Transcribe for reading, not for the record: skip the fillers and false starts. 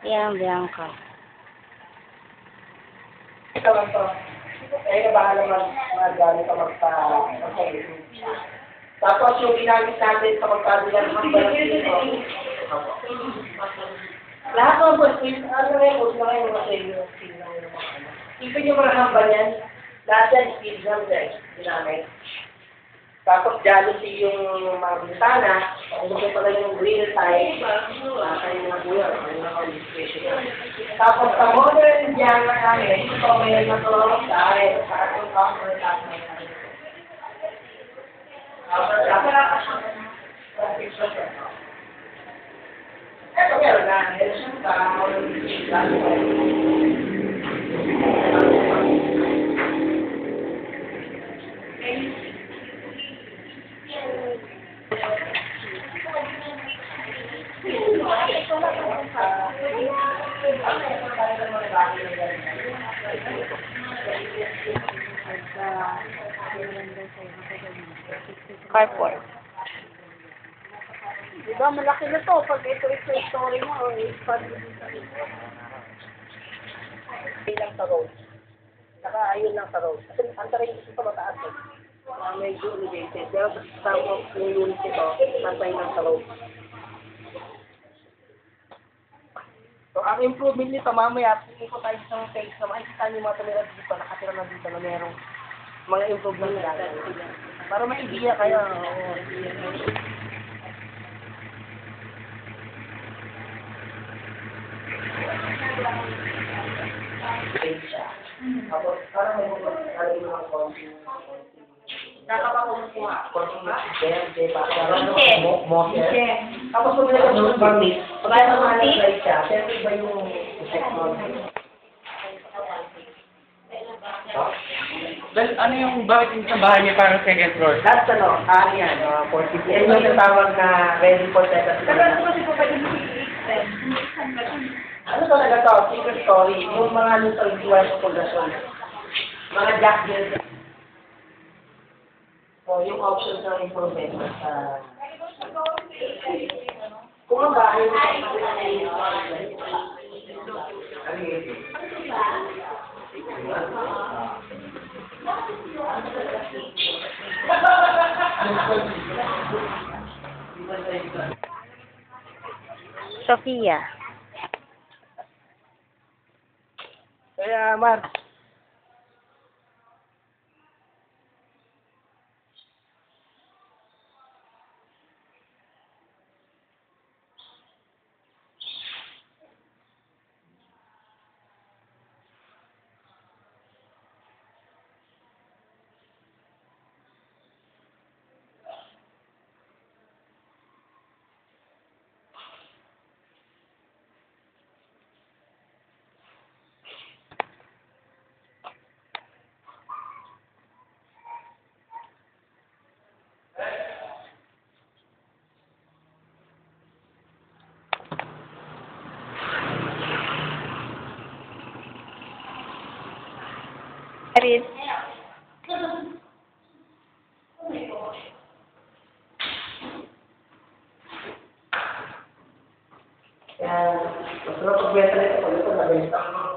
Yan, Bianca. Ito lang to. Kaya na bahala mag-gano'n ka magpa-YouTube. Tapos yung ginamit natin sa magkabilang ng balat dito. Lahat ng boss, ano na yung boss na kayo mga sa'yo. Ipin yung mga hamba niyan. Lahat yan, speed jump guys. Ginamit. Tapos jealousy yung mga bintana. Kung gusto pala yung real time, kayo mga buya, kayo na qualification. Tapos sa modern dyan na namin, ito may natulog dahil sa ating counter natin. Ito meron na. Meron Carport. Diba, malaki na to pag ito yung story mo o i-spot mo lang sa road. Saka ayun lang sa road. Kasi ang taray gusto sa mataas eh. Medyo elevated. Pero sa yung unit ito, pantay lang sa road. So, ang improvement nito, mamaya, ikot tayo sa page na makikita niyo mga tumira dito, nakatira na dito na merong mga improvement na para may idea kayo. Tapos, parang may mga konting nakapakulukuha. Konting berde, tapos kung nilagay mo ng varnish, pagka naman na-slide siya, siyempre iba yung effect mo. Well, ano yung bakit yung sa bahay niya parang second floor? That's ano, yan, 40. Yan yung natawag na ready for second floor. Ano talaga to? Secret story. Yung mga nito influence of pundasyon. Mga jack deals. So, yung options ng improvement sa... Kung ang bahay mo Sofia. Kaya, Mark, Aris. kaya, mas napag-better ito pag ito nabenta.